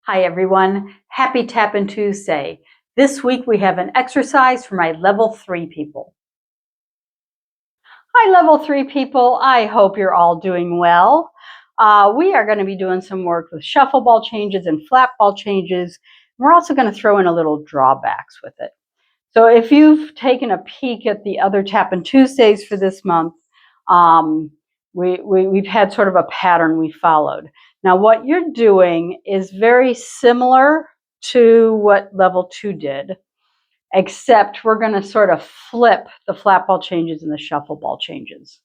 Hi everyone, happy Tappin Tuesday. This week we have an exercise for my level 3 people. Hi level 3 people, I hope you're all doing well. We are going to be doing some work with shuffle ball changes and flat ball changes. We're also going to throw in a little drawbacks with it. So if you've taken a peek at the other Tappin Tuesdays for this month, we've had sort of a pattern we followed. Now what you're doing is very similar to what level 2 did, except we're going to sort of flip the flat ball changes and the shuffle ball changes.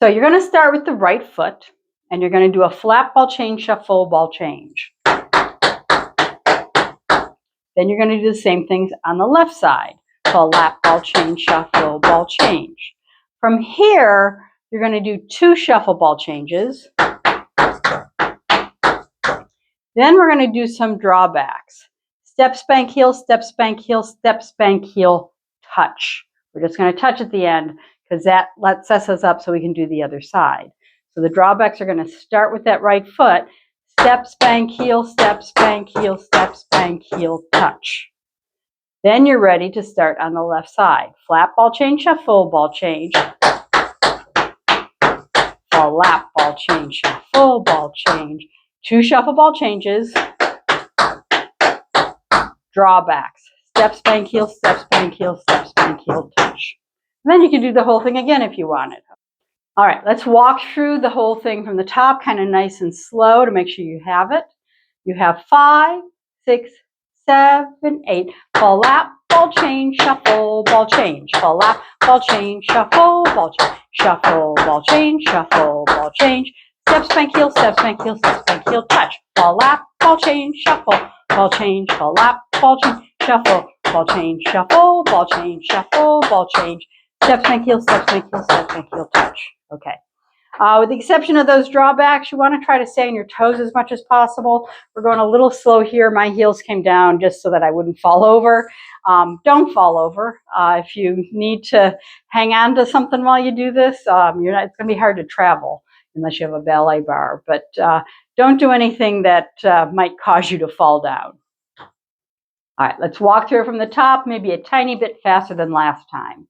So you're going to start with the right foot and you're going to do a flat ball change, shuffle ball change. Then you're going to do the same things on the left side. Flat ball change, shuffle ball change. From here, you're going to do 2 shuffle ball changes. Then we're going to do some drawbacks. Step, spank, heel, step, spank, heel, step, spank, heel, touch. We're just going to touch at the end because that sets us up so we can do the other side. So the drawbacks are going to start with that right foot. Step, spank, heel, step, spank, heel, step, spank, heel, touch. Then you're ready to start on the left side. Flat ball change, shuffle ball change. Flat ball change, shuffle ball change. 2 shuffle ball changes. Drawbacks. Step, spank, heel, step, spank, heel, step, spank, heel, touch. And then you can do the whole thing again if you wanted. All right, let's walk through the whole thing from the top, kind of nice and slow to make sure you have it. You have 5, 6, 7, 8. Flat ball change, shuffle ball change. Flat ball change, shuffle ball change. Shuffle ball change, shuffle ball change. Step, spank, heel, step, spank, heel, step, spank, heel, touch. Flat ball change, shuffle ball change. Flat ball change, shuffle ball change. Shuffle ball change, shuffle ball change. Step, spank, heel, step, spank, heel, step, spank, heel, touch. Okay. With the exception of those drawbacks, you want to try to stay on your toes as much as possible. We're going a little slow here. My heels came down just so that I wouldn't fall over. Don't fall over. If you need to hang on to something while you do this, it's going to be hard to travel unless you have a ballet bar. But don't do anything that might cause you to fall down. All right, let's walk through it from the top, maybe a tiny bit faster than last time.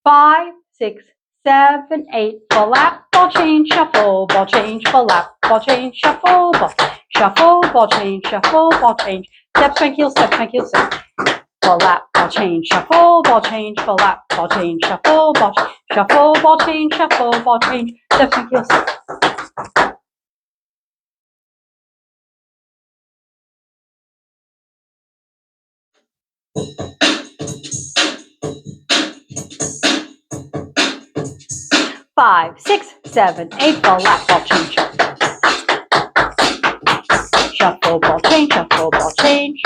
5, 6, 7, 8. Flat ball change, shuffle ball change. Flat ball change, shuffle ball. Shuffle ball change, shuffle ball change. Step, spank, heel, step, spank, heel, step. Flat ball change, shuffle ball change. Flat ball change, shuffle ball change. Shuffle ball change, shuffle ball change. Step, spank, heel, step. Five, 6, 7, 8. Flat ball change, shuffle. Shuffle ball change, shuffle ball change.